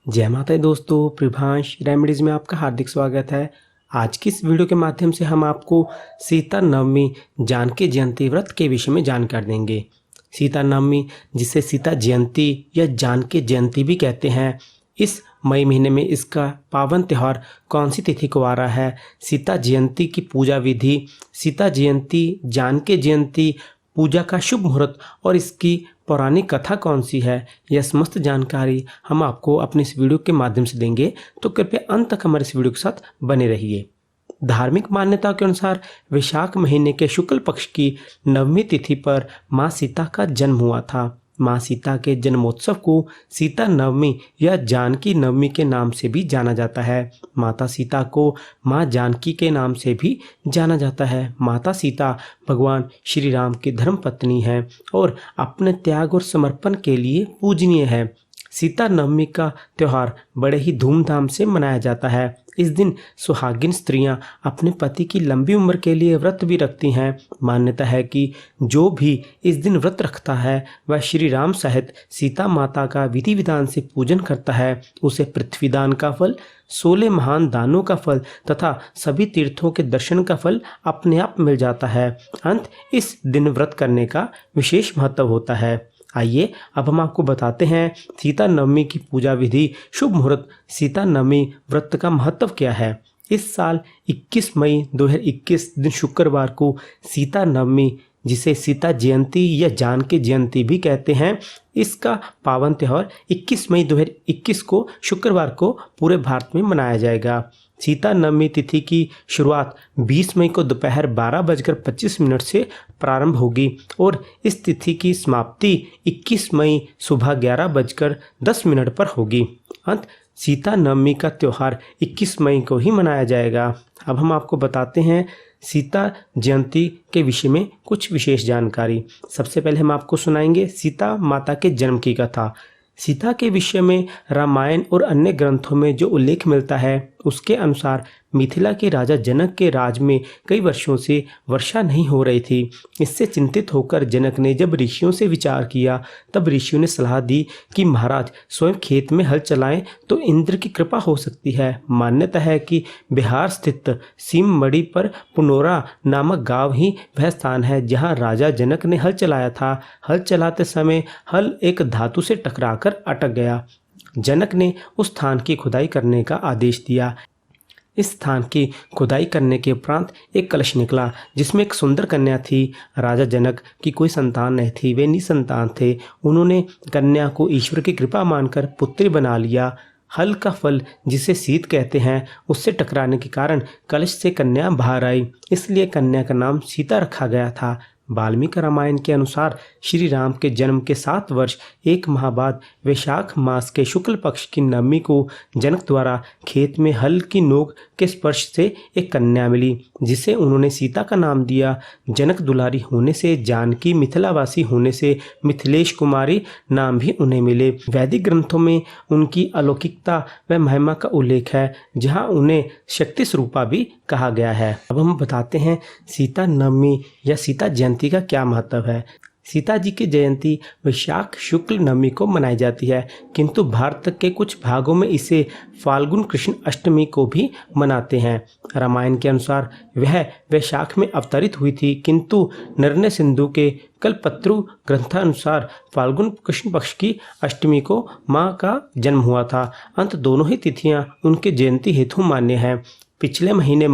जय माता दी दोस्तों, प्रभांश रेमेडीज में आपका हार्दिक स्वागत है। आज की इस वीडियो के माध्यम से हम आपको सीता नवमी जानकी जयंती व्रत के विषय में जानकारी देंगे। सीता नवमी, जिसे सीता जयंती या जानकी जयंती भी कहते हैं, इस मई महीने में इसका पावन त्यौहार कौन सी तिथि को आ रहा है, सीता जयंती की पूजा विधि, सीता जयंती, जानकी जयंती पूजा का शुभ मुहूर्त और इसकी पौराणिक कथा कौन सी है, यह समस्त जानकारी हम आपको अपने इस वीडियो के माध्यम से देंगे। तो कृपया अंत तक हमारे इस वीडियो के साथ बने रहिए। धार्मिक मान्यता के अनुसार वैशाख महीने के शुक्ल पक्ष की नवमी तिथि पर माँ सीता का जन्म हुआ था। माँ सीता के जन्मोत्सव को सीता नवमी या जानकी नवमी के नाम से भी जाना जाता है। माता सीता को माँ जानकी के नाम से भी जाना जाता है। माता सीता भगवान श्री राम की धर्मपत्नी है और अपने त्याग और समर्पण के लिए पूजनीय है। सीता नवमी का त्यौहार बड़े ही धूमधाम से मनाया जाता है। इस दिन सुहागिन स्त्रियां अपने पति की लंबी उम्र के लिए व्रत भी रखती हैं। मान्यता है कि जो भी इस दिन व्रत रखता है वह श्री राम सहित सीता माता का विधि विधान से पूजन करता है। उसे पृथ्वी दान का फल, 16 महान दानों का फल तथा सभी तीर्थों के दर्शन का फल अपने आप मिल जाता है। अंत इस दिन व्रत करने का विशेष महत्व होता है। आइए अब हम आपको बताते हैं सीता नवमी की पूजा विधि, शुभ मुहूर्त, सीता नवमी व्रत का महत्व क्या है। इस साल 21 मई 2021 दिन शुक्रवार को सीता नवमी, जिसे सीता जयंती या जानकी जयंती भी कहते हैं, इसका पावन त्यौहार 21 मई 2021 को शुक्रवार को पूरे भारत में मनाया जाएगा। सीता नवमी तिथि की शुरुआत 20 मई को दोपहर 12:25 से प्रारंभ होगी और इस तिथि की समाप्ति 21 मई सुबह 11:10 पर होगी। अंत सीता नवमी का त्यौहार 21 मई को ही मनाया जाएगा। अब हम आपको बताते हैं सीता जयंती के विषय में कुछ विशेष जानकारी। सबसे पहले हम आपको सुनाएंगे सीता माता के जन्म की कथा। सीता के विषय में रामायण और अन्य ग्रंथों में जो उल्लेख मिलता है, उसके अनुसार मिथिला के राजा जनक के राज में कई वर्षों से वर्षा नहीं हो रही थी। इससे चिंतित होकर जनक ने जब ऋषियों से विचार किया, तब ऋषियों ने सलाह दी कि महाराज स्वयं खेत में हल चलाएं तो इंद्र की कृपा हो सकती है। मान्यता है कि बिहार स्थित सीममढ़ी पर पुनोरा नामक गांव ही वह स्थान है जहां राजा जनक ने हल चलाया था। हल चलाते समय हल एक धातु से टकराकर अटक गया। जनक ने उस स्थान की खुदाई करने का आदेश दिया। इस स्थान की खुदाई करने के उपरांत एक कलश निकला जिसमें एक सुंदर कन्या थी। राजा जनक की कोई संतान नहीं थी, वे निसंतान थे। उन्होंने कन्या को ईश्वर की कृपा मानकर पुत्री बना लिया। हल का फल, जिसे सीत कहते हैं, उससे टकराने के कारण कलश से कन्या बाहर आई, इसलिए कन्या का नाम सीता रखा गया था। वाल्मीकि रामायण के अनुसार श्री राम के जन्म के 7 वर्ष 1 माह बाद वैशाख मास के शुक्ल पक्ष की नवमी को जनक द्वारा खेत में हल की नोक के स्पर्श से एक कन्या मिली, जिसे उन्होंने सीता का नाम दिया। जनक दुलारी होने से जानकी, मिथिलावासी होने से मिथिलेश कुमारी नाम भी उन्हें मिले। वैदिक ग्रंथों में उनकी अलौकिकता व महिमा का उल्लेख है, जहाँ उन्हें शक्ति स्वरूपा भी कहा गया है। अब हम बताते हैं सीता नवमी या सीता जयंती का क्या महत्व है। सीता जी की जयंती वैशाख शुक्ल नवमी को मनाई जाती है, किंतु भारत के कुछ भागों में इसे फाल्गुन कृष्ण अष्टमी को भी मनाते हैं। रामायण के अनुसार वह वैशाख में अवतरित हुई थी, किंतु नरने सिंधु के कल्पत्रु ग्रंथानुसार फाल्गुन कृष्ण पक्ष की अष्टमी को माँ का जन्म हुआ था। अंत दोनों ही तिथियाँ उनके जयंती हेतु मान्य हैं। पिछले महीने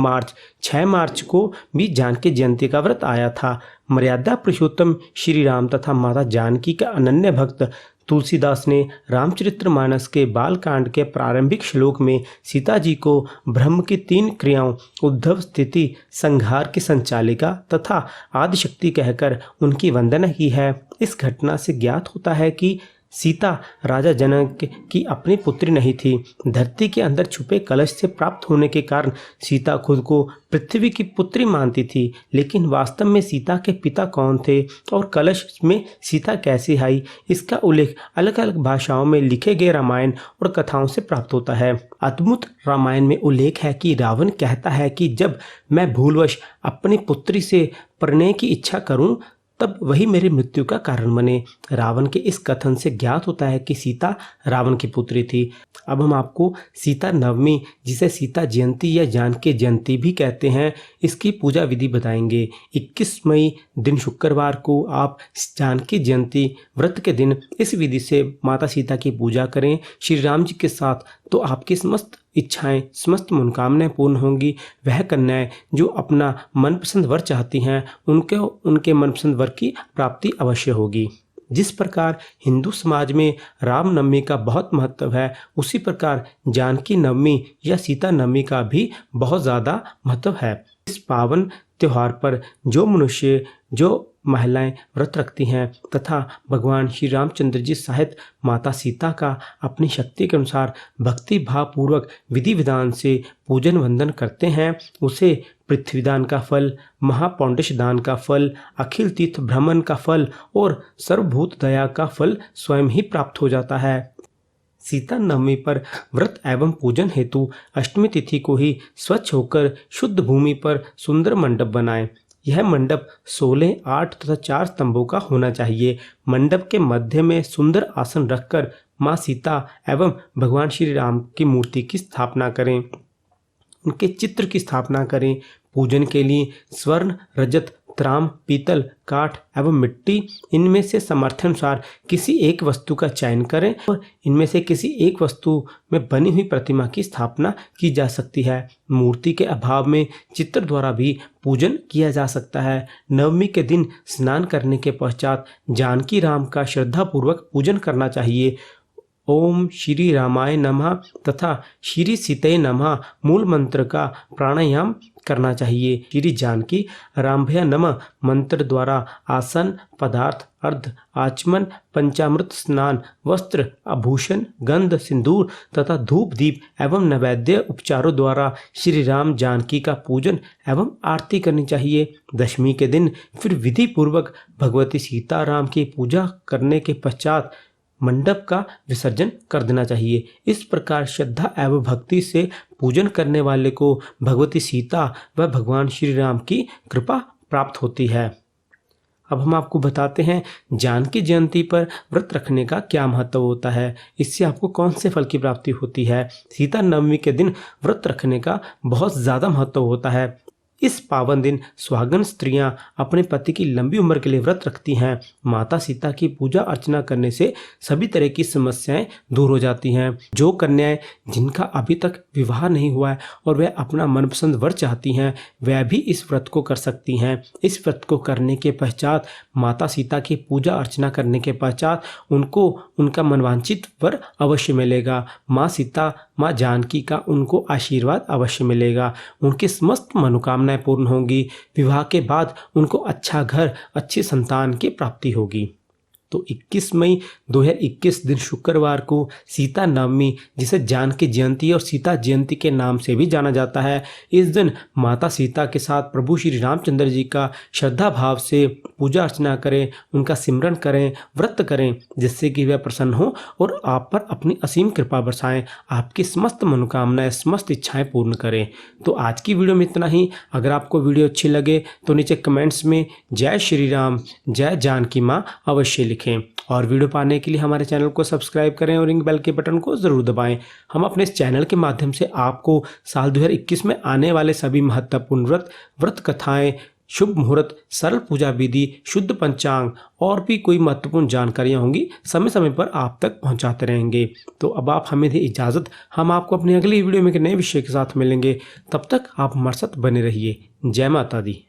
6 मार्च को भी जानकी जयंती का व्रत आया था। मर्यादा पुरुषोत्तम श्री राम तथा माता जानकी का अनन्य भक्त तुलसीदास ने रामचरितमानस के बालकांड के प्रारंभिक श्लोक में सीता जी को ब्रह्म की 3 क्रियाओं, उद्भव, स्थिति, संहार की संचालिका तथा आदिशक्ति कहकर उनकी वंदना की है। इस घटना से ज्ञात होता है कि सीता राजा जनक की अपनी पुत्री नहीं थी। धरती के अंदर छुपे कलश से प्राप्त होने के कारण सीता खुद को पृथ्वी की पुत्री मानती थी, लेकिन वास्तव में सीता के पिता कौन थे और कलश में सीता कैसे आई, इसका उल्लेख अलग अलग भाषाओं में लिखे गए रामायण और कथाओं से प्राप्त होता है। अद्भुत रामायण में उल्लेख है कि रावण कहता है कि जब मैं भूलवश अपनी पुत्री से प्रणय की इच्छा करूं, तब वही मेरी मृत्यु का कारण बने। रावण के इस कथन से ज्ञात होता है कि सीता रावण की पुत्री थी। अब हम आपको सीता नवमी, जिसे सीता जयंती या जानकी जयंती भी कहते हैं, इसकी पूजा विधि बताएंगे। 21 मई दिन शुक्रवार को आप जानकी जयंती व्रत के दिन इस विधि से माता सीता की पूजा करें श्री राम जी के साथ, तो आपकी समस्त इच्छाएं, समस्त मनोकामनाएं पूर्ण होंगी। वह कन्याएं जो अपना मनपसंद वर चाहती हैं, उनके मनपसंद वर की प्राप्ति अवश्य होगी। जिस प्रकार हिंदू समाज में रामनवमी का बहुत महत्व है, उसी प्रकार जानकी नवमी या सीता नवमी का भी बहुत ज़्यादा महत्व है। इस पावन त्योहार पर जो मनुष्य, जो महिलाएं व्रत रखती हैं तथा भगवान श्री रामचंद्र जी सहित माता सीता का अपनी शक्ति के अनुसार भक्ति भाव पूर्वक विधि विधान से पूजन वंदन करते हैं, उसे पृथ्वीदान का फल, महापौंड्रेश दान का फल, अखिल तीर्थ भ्रमण का फल और सर्वभूत दया का फल स्वयं ही प्राप्त हो जाता है। सीता नवमी पर व्रत एवं पूजन हेतु अष्टमी तिथि को ही स्वच्छ होकर शुद्ध भूमि पर सुंदर मंडप बनाएं। यह मंडप 16, 8 तथा 4 स्तंभों का होना चाहिए। मंडप के मध्य में सुंदर आसन रखकर माँ सीता एवं भगवान श्री राम की मूर्ति की स्थापना करें, उनके चित्र की स्थापना करें। पूजन के लिए स्वर्ण, रजत, त्राम, पीतल, काठ एवं मिट्टी, इनमें से सामर्थ्यानुसार किसी एक वस्तु का चयन करें और इनमें से किसी एक वस्तु में बनी हुई प्रतिमा की स्थापना की जा सकती है। मूर्ति के अभाव में चित्र द्वारा भी पूजन किया जा सकता है। नवमी के दिन स्नान करने के पश्चात जानकी राम का श्रद्धापूर्वक पूजन करना चाहिए। ओम श्री रामाय नमः तथा श्री सीते नमः मूल मंत्र का प्राणायाम करना चाहिए। श्री जानकी रामभ्य नमः मंत्र द्वारा आसन, पदार्थ, अर्ध, आचमन, पंचामृत स्नान, वस्त्र, आभूषण, गंध, सिंदूर तथा धूप दीप एवं नैवेद्य उपचारों द्वारा श्री राम जानकी का पूजन एवं आरती करनी चाहिए। दशमी के दिन फिर विधि पूर्वक भगवती सीताराम की पूजा करने के पश्चात मंडप का विसर्जन कर देना चाहिए। इस प्रकार श्रद्धा एवं भक्ति से पूजन करने वाले को भगवती सीता व भगवान श्री राम की कृपा प्राप्त होती है। अब हम आपको बताते हैं जानकी जयंती पर व्रत रखने का क्या महत्व होता है, इससे आपको कौन से फल की प्राप्ति होती है। सीता नवमी के दिन व्रत रखने का बहुत ज़्यादा महत्व होता है। इस पावन दिन सुहागन स्त्रियां अपने पति की लंबी उम्र के लिए व्रत रखती हैं। माता सीता की पूजा अर्चना करने से सभी तरह की समस्याएं दूर हो जाती हैं। जो कन्याएं जिनका अभी तक विवाह नहीं हुआ है और वह अपना मनपसंद वर चाहती हैं, वह भी इस व्रत को कर सकती हैं। इस व्रत को करने के पश्चात, माता सीता की पूजा अर्चना करने के पश्चात उनको उनका मनवांछित वर अवश्य मिलेगा। माँ सीता, माँ जानकी का उनको आशीर्वाद अवश्य मिलेगा। उनकी समस्त मनोकामनाएं पूर्ण होंगी। विवाह के बाद उनको अच्छा घर, अच्छी संतान की प्राप्ति होगी। तो 21 मई 2021 दिन शुक्रवार को सीता नवमी, जिसे जानकी जयंती और सीता जयंती के नाम से भी जाना जाता है, इस दिन माता सीता के साथ प्रभु श्री रामचंद्र जी का श्रद्धा भाव से पूजा अर्चना करें, उनका सिमरन करें, व्रत करें, जिससे कि वह प्रसन्न हो और आप पर अपनी असीम कृपा बरसाएं, आपकी समस्त मनोकामनाएं, समस्त इच्छाएं पूर्ण करें। तो आज की वीडियो में इतना ही। अगर आपको वीडियो अच्छी लगे तो नीचे कमेंट्स में जय श्री राम, जय जानकी माँ अवश्य लिखें और वीडियो पाने के लिए हमारे चैनल को सब्सक्राइब करें और रिंग बेल के बटन को जरूर दबाएं। हम अपने इस चैनल के माध्यम से आपको साल 2021 में आने वाले सभी महत्वपूर्ण व्रत कथाएं, शुभ मुहूर्त, सरल पूजा विधि, शुद्ध पंचांग और भी कोई महत्वपूर्ण जानकारियां होंगी, समय समय पर आप तक पहुंचाते रहेंगे। तो अब आप हमें दें इजाज़त, हम आपको अपनी अगली वीडियो में एक नए विषय के साथ मिलेंगे। तब तक आप हमारे साथ बने रहिए। जय माता दी।